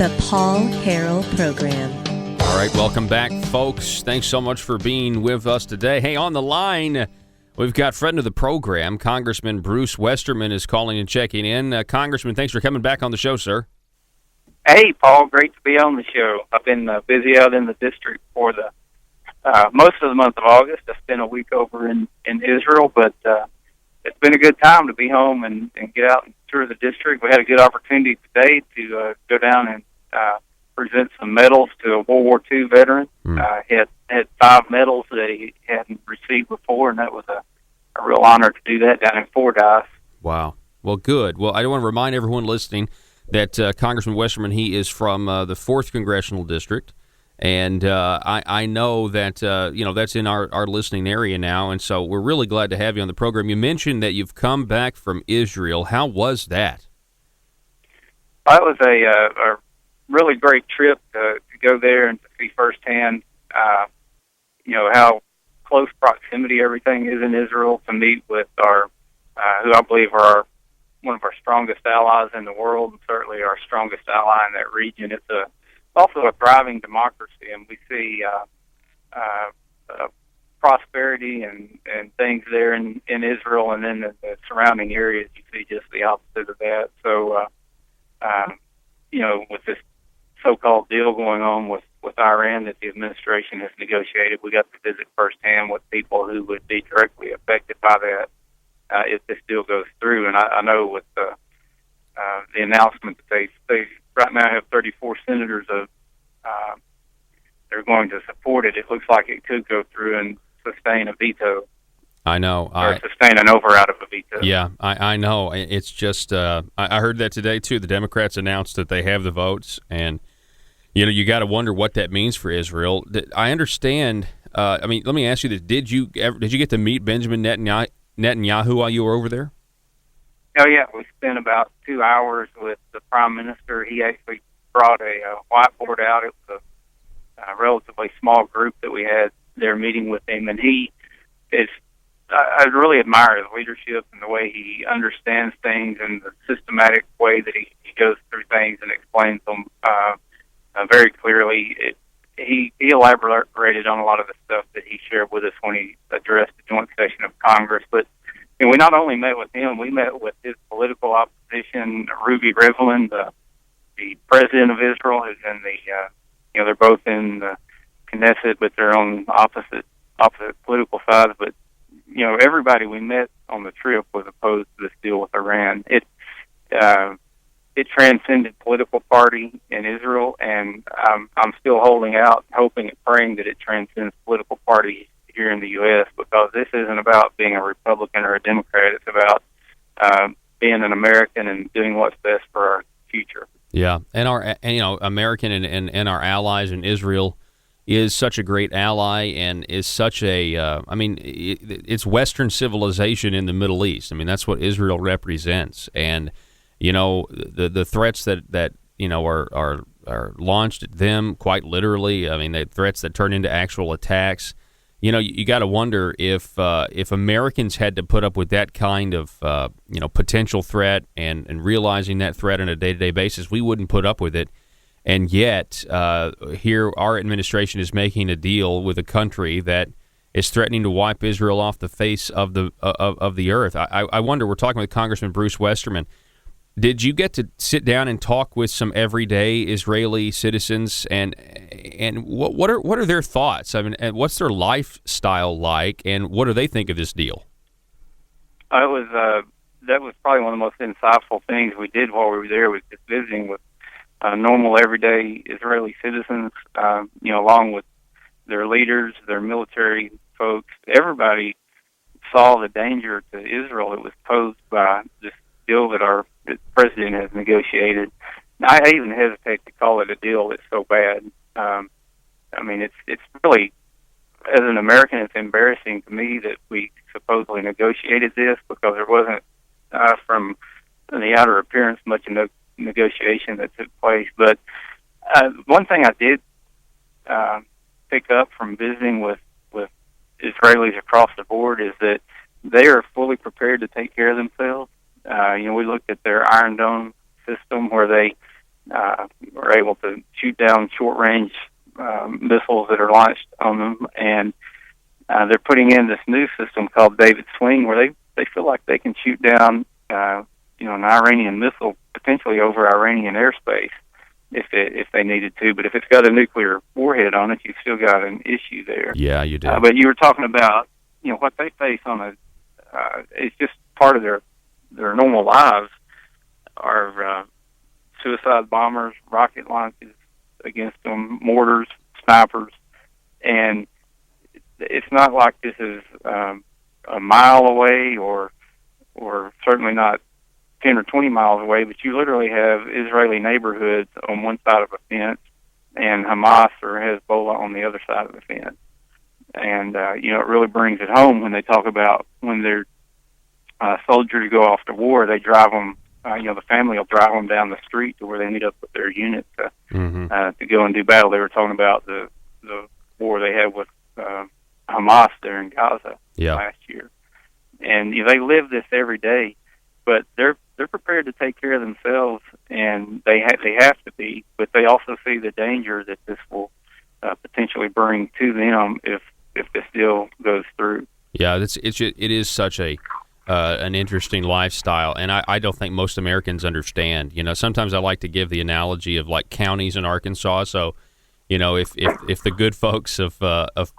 The Paul Harrell Program. All right, welcome back, folks. Thanks so much for being with us today. Hey, on the line, we've got friend of the program, Congressman Bruce Westerman is calling and checking in. Congressman, thanks for coming back on the show, sir. Hey, Paul, great to be on the show. I've been busy out in the district for the most of the month of August. I spent a week over in Israel, but it's been a good time to be home and get out and tour the district. We had a good opportunity today to go down and present some medals to a World War II veteran. He had 5 medals that he hadn't received before, and that was a real honor to do that down in Fordyce. Wow. Well, good. Well, I want to remind everyone listening that Congressman Westerman, he is from the 4th Congressional District, and I know that that's in our listening area now, and so we're really glad to have you on the program. You mentioned that you've come back from Israel. How was that? That was a really great trip to go there and to see firsthand, how close proximity everything is in Israel, to meet with our, who I believe are one of our strongest allies in the world, and certainly our strongest ally in that region. It's also a thriving democracy, and we see prosperity and things there in Israel, and then the surrounding areas, you see just the opposite of that. So, with this so-called deal going on with Iran that the administration has negotiated, we got to visit firsthand with people who would be directly affected by that if this deal goes through. And I know with the announcement that they right now have 34 senators they're going to support it. It looks like it could go through and sustain a veto. I know. Or sustain an override of a veto. Yeah, I know. It's just I heard that today too. The Democrats announced that they have the votes, and you got to wonder what that means for Israel. I understand. Let me ask you this: Did you get to meet Benjamin Netanyahu while you were over there? Oh yeah, we spent about 2 hours with the Prime Minister. He actually brought a whiteboard out. It was a relatively small group that we had there meeting with him, and he is. I really admire his leadership and the way he understands things and the systematic way that he goes through things and explains them very clearly. He elaborated on a lot of the stuff that he shared with us when he addressed the joint session of Congress. But we not only met with him, we met with his political opposition, Ruvi Rivlin, the president of Israel, who's in the, they're both in the Knesset, but they're on opposite political sides. But everybody we met on the trip was opposed to this deal with Iran. It transcended political party in Israel, and I'm still holding out, hoping and praying that it transcends political party here in the U.S., because this isn't about being a Republican or a Democrat. It's about being an American and doing what's best for our future. Yeah, and our American and our allies in Israel is such a great ally and is such a, it's Western civilization in the Middle East. I mean, that's what Israel represents. And, the threats that are launched at them, quite literally, I mean, the threats that turn into actual attacks, you got to wonder if Americans had to put up with that kind of, potential threat and realizing that threat on a day-to-day basis, we wouldn't put up with it. And yet, here our administration is making a deal with a country that is threatening to wipe Israel off the face of the earth. I wonder. We're talking with Congressman Bruce Westerman. Did you get to sit down and talk with some everyday Israeli citizens, and what are their thoughts? I mean, and what's their lifestyle like, and what do they think of this deal? That was probably one of the most insightful things we did while we were there, was just visiting with normal, everyday Israeli citizens, along with their leaders, their military folks. Everybody saw the danger to Israel that was posed by this deal that our president has negotiated. I even hesitate to call it a deal that's so bad. It's really, as an American, it's embarrassing to me that we supposedly negotiated this, because there wasn't, from the outer appearance, much negotiation that took place. But one thing I did pick up from visiting with Israelis across the board is that they are fully prepared to take care of themselves. We looked at their Iron Dome system, where they are able to shoot down short-range missiles that are launched on them, and they're putting in this new system called David Swing, where they feel like they can shoot down, an Iranian missile potentially over Iranian airspace if they needed to. But if it's got a nuclear warhead on it, you've still got an issue there. Yeah, you do. But you were talking about, what they face on it's just part of their normal lives are suicide bombers, rocket launches against them, mortars, snipers, and it's not like this is a mile away or certainly not 10 or 20 miles away, but you literally have Israeli neighborhoods on one side of a fence and Hamas or Hezbollah on the other side of the fence. And, it really brings it home when they talk about when their soldiers go off to war, they drive them, the family will drive them down the street to where they meet up with their unit to go and do battle. They were talking about the war they had with Hamas there in Gaza last year. And they live this every day, but they're prepared to take care of themselves, and they have to be, but they also see the danger that this will potentially bring to them if this deal goes through. Yeah, it is such an interesting lifestyle, and I don't think most Americans understand. Sometimes I like to give the analogy of like counties in Arkansas. So, if the good folks of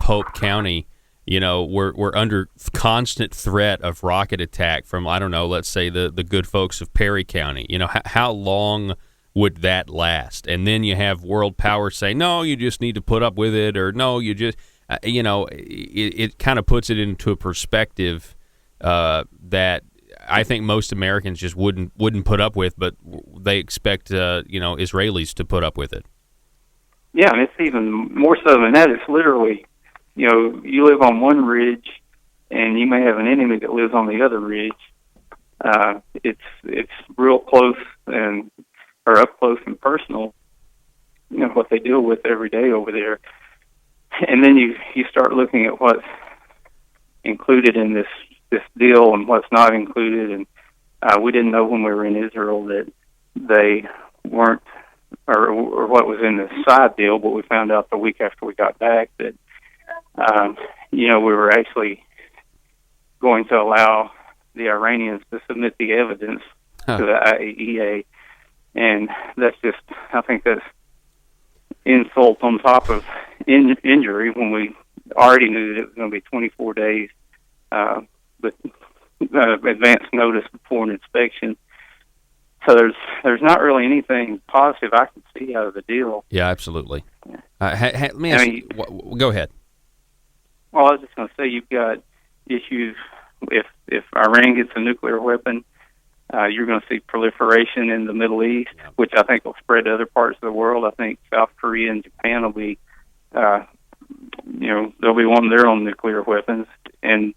Pope County, we're under constant threat of rocket attack from, I don't know, let's say the good folks of Perry County. How long would that last? And then you have world powers say, no, you just need to put up with it, or no, you just, it kind of puts it into a perspective that I think most Americans just wouldn't put up with, but they expect, Israelis to put up with it. Yeah, and it's even more so than that. It's literally, you live on one ridge, and you may have an enemy that lives on the other ridge. It's real close or up close and personal. What they deal with every day over there, and then you start looking at what's included in this deal and what's not included. And we didn't know when we were in Israel that they weren't, or what was in the side deal, but we found out the week after we got back that we were actually going to allow the Iranians to submit the evidence to the IAEA, and that's just, I think that's insult on top of injury when we already knew that it was going to be 24 days with advance notice before an inspection. So there's not really anything positive I can see out of the deal. Yeah, absolutely. Let me ask you, go ahead. Well, I was just going to say you've got issues if Iran gets a nuclear weapon. You're going to see proliferation in the Middle East, which I think will spread to other parts of the world. I think South Korea and Japan will be, they'll be wanting their own nuclear weapons, and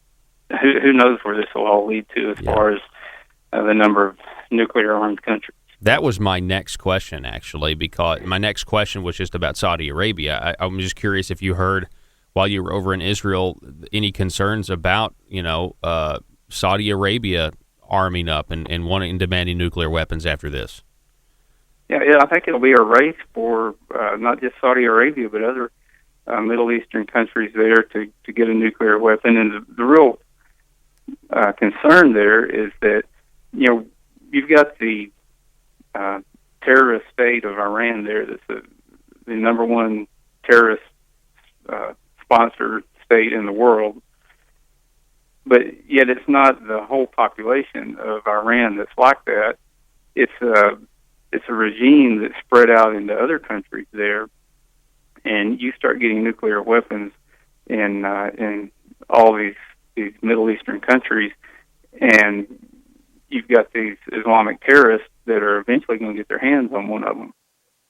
who knows where this will all lead to as far as the number of nuclear-armed countries. That was my next question, actually, because my next question was just about Saudi Arabia. I'm just curious if you heard, while you were over in Israel, any concerns about, Saudi Arabia arming up and wanting and demanding nuclear weapons after this. Yeah, I think it'll be a race for not just Saudi Arabia, but other Middle Eastern countries there to get a nuclear weapon. And the real concern there is that, you've got the terrorist state of Iran there that's the number one terrorist sponsored state in the world. But yet it's not the whole population of Iran that's like that. It's a regime that's spread out into other countries there, and you start getting nuclear weapons in all these Middle Eastern countries, and you've got these Islamic terrorists that are eventually going to get their hands on one of them.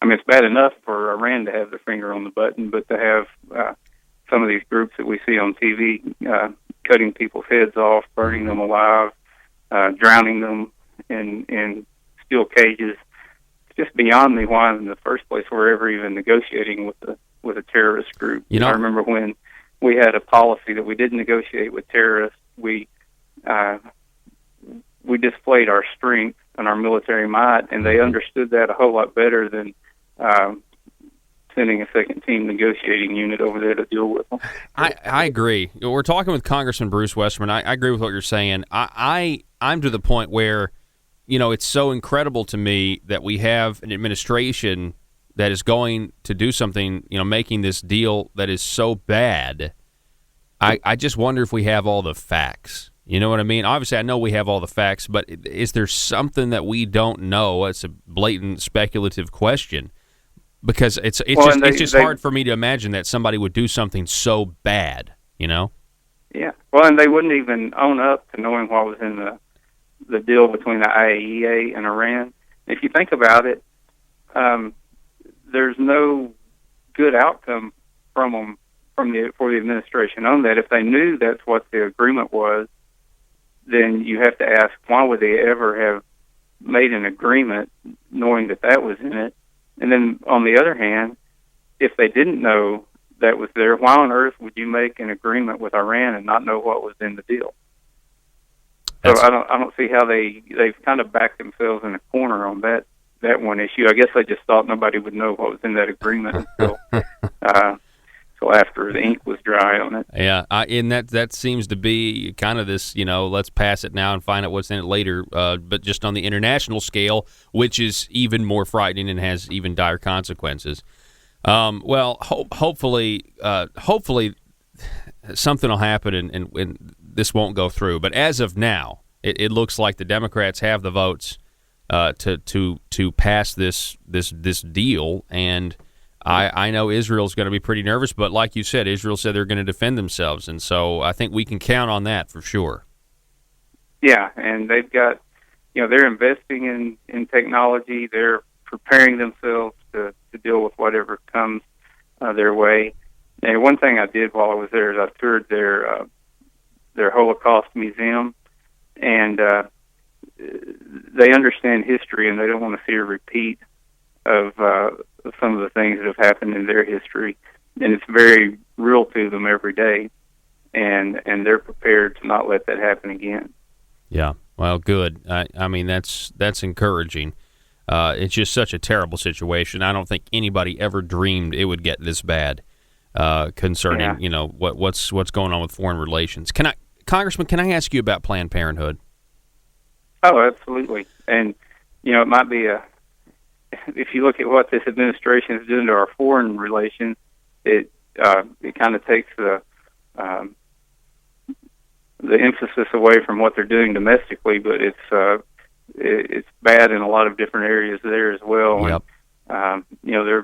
I mean, it's bad enough for Iran to have their finger on the button, but to have some of these groups that we see on TV cutting people's heads off, burning them alive, drowning them in steel cages. It's just beyond me why in the first place we're ever even negotiating with a terrorist group. I remember when we had a policy that we didn't negotiate with terrorists, we displayed our strength our military might, and they understood that a whole lot better than sending a second team negotiating unit over there to deal with them. I agree. We're talking with Congressman Bruce Westerman. I agree with what you're saying. I'm to the point where, it's so incredible to me that we have an administration that is going to do something, making this deal that is so bad. I just wonder if we have all the facts. You know what I mean? Obviously, I know we have all the facts, but is there something that we don't know? It's a blatant speculative question, because it's just hard for me to imagine that somebody would do something so bad. Yeah. Well, and they wouldn't even own up to knowing what was in the deal between the IAEA and Iran. If you think about it, there's no good outcome from them for the administration on that. If they knew that's what the agreement was, then you have to ask, why would they ever have made an agreement knowing that was in it? And then on the other hand, if they didn't know that was there, why on earth would you make an agreement with Iran and not know what was in the deal? So I don't see how they've kind of backed themselves in a corner on that one issue. I guess they just thought nobody would know what was in that agreement until after the ink was dry on it. Yeah, and that seems to be kind of this, let's pass it now and find out what's in it later, but just on the international scale, which is even more frightening and has even dire consequences. Well, hopefully something will happen and this won't go through. But as of now, it looks like the Democrats have the votes to pass this deal, and I know Israel's going to be pretty nervous, but like you said, Israel said they're going to defend themselves, and so I think we can count on that for sure. Yeah, and they've got, they're investing in technology. They're preparing themselves to deal with whatever comes their way. And one thing I did while I was there is I toured their Holocaust museum, and they understand history, and they don't want to see a repeat of some of the things that have happened in their history, and it's very real to them every day, and they're prepared to not let that happen again. Yeah, well, good. I mean, that's encouraging. It's just such a terrible situation. I don't think anybody ever dreamed it would get this bad concerning, what's going on with foreign relations. Congressman, can I ask you about Planned Parenthood? Oh, absolutely. And, it might be if you look at what this administration is doing to our foreign relations, it kind of takes the emphasis away from what they're doing domestically, but it's bad in a lot of different areas there as well. Yep. And, they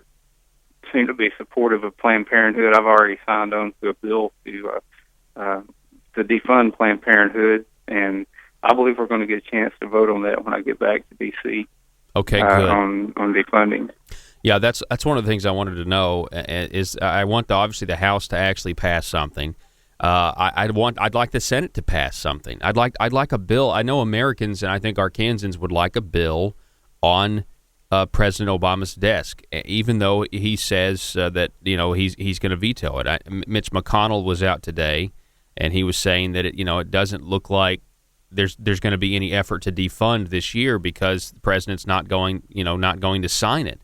seem to be supportive of Planned Parenthood. I've already signed on to a bill to defund Planned Parenthood, and I believe we're going to get a chance to vote on that when I get back to D.C. Okay, good. On defunding. Yeah, that's one of the things I wanted to know. Is I want obviously the House to actually pass something. I'd like the Senate to pass something. I'd like a bill. I know Americans and I think Arkansans would like a bill on President Obama's desk, even though he says that he's going to veto it. Mitch McConnell was out today, and he was saying that it doesn't look like there's going to be any effort to defund this year because the president's not going to sign it.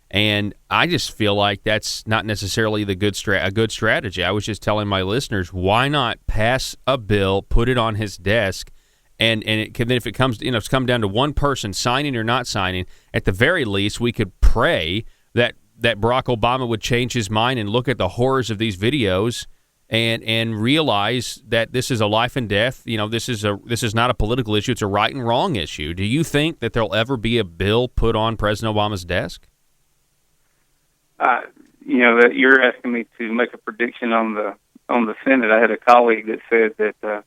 And I just feel like that's not necessarily a good strategy. I was just telling my listeners, why not pass a bill, put it on his desk, and it can, if it comes, it's come down to one person signing or not signing. At the very least, we could pray that Barack Obama would change his mind and look at the horrors of these videos and realize that this is a life and death. This is not a political issue; it's a right and wrong issue. Do you think that there'll ever be a bill put on President Obama's desk? That you're asking me to make a prediction on the Senate. I had a colleague that said that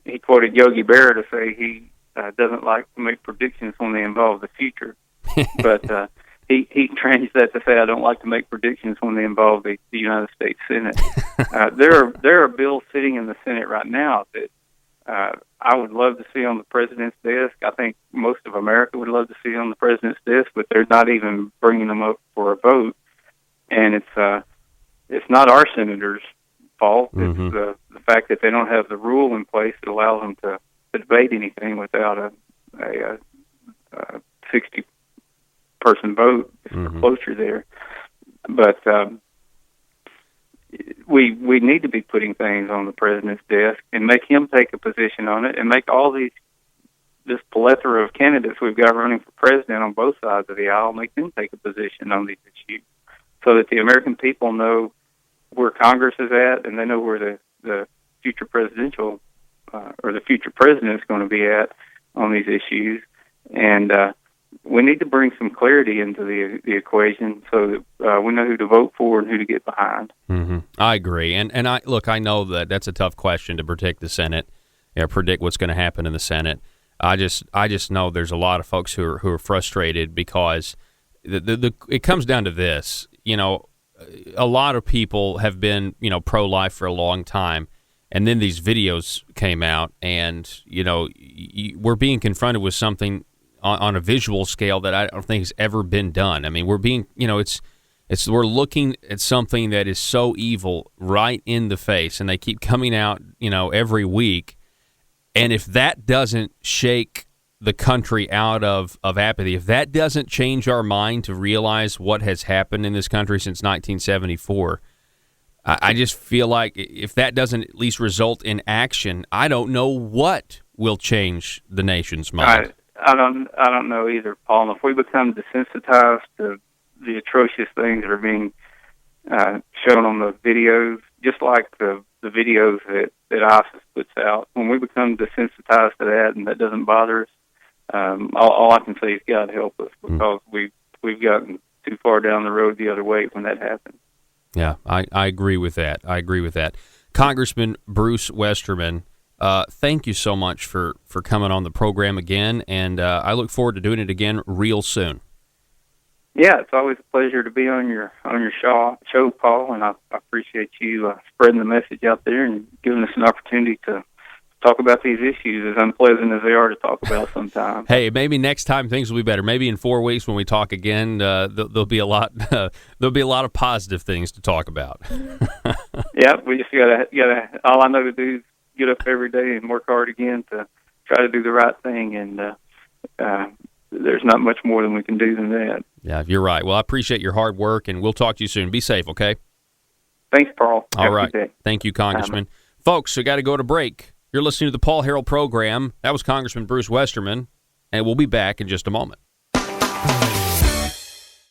he quoted Yogi Berra to say he doesn't like to make predictions when they involve the future, but he changed that to say I don't like to make predictions when they involve the United States Senate. There are bills sitting in the Senate right now that I would love to see on the president's desk. I think most of America would love to see on the president's desk, but they're not even bringing them up for a vote. And it's not our senators' fault. Mm-hmm. It's the fact that they don't have the rule in place that allows them to debate anything without 60-person vote for cloture there. But we need to be putting things on the president's desk and make him take a position on it, and make all this plethora of candidates we've got running for president on both sides of the aisle, make them take a position on these issues, so that the American people know where Congress is at, and they know where the future presidential or the future president is going to be at on these issues. And we need to bring some clarity into the equation, so that we know who to vote for and who to get behind. I agree, and I know that that's a tough question to predict the Senate, predict what's going to happen in the Senate. I just know there's a lot of folks who are frustrated because it comes down to this. A lot of people have been pro-life for a long time, and then these videos came out, and we're being confronted with something on a visual scale that I don't think has ever been done. I mean, we're being we're looking at something that is so evil right in the face, and they keep coming out every week. And if that doesn't shake the country out of apathy, if that doesn't change our mind to realize what has happened in this country since 1974, I just feel like if that doesn't at least result in action, I don't know what will change the nation's mind. I don't know either, Paul. And if we become desensitized to the atrocious things that are being shown on the videos, just like the videos that ISIS puts out, when we become desensitized to that and that doesn't bother us, all I can say is God help us, because we've gotten too far down the road the other way when that happens. Yeah, I agree with that. Congressman Bruce Westerman, thank you so much for coming on the program again, and I look forward to doing it again real soon. Yeah, it's always a pleasure to be on your show, Paul, and I appreciate you spreading the message out there and giving us an opportunity to talk about these issues, as unpleasant as they are to talk about sometimes. Hey, maybe next time things will be better. Maybe in 4 weeks when we talk again, there'll be a lot of positive things to talk about. Yeah, we just gotta. All I know to do is get up every day and work hard again to try to do the right thing, and there's not much more than we can do than that. Yeah, you're right. Well, I appreciate your hard work, and we'll talk to you soon. Be safe, okay? Thanks, Paul. All right. Thank you, Congressman. Folks, we got to go to break. You're listening to the Paul Harrell Program. That was Congressman Bruce Westerman, and we'll be back in just a moment.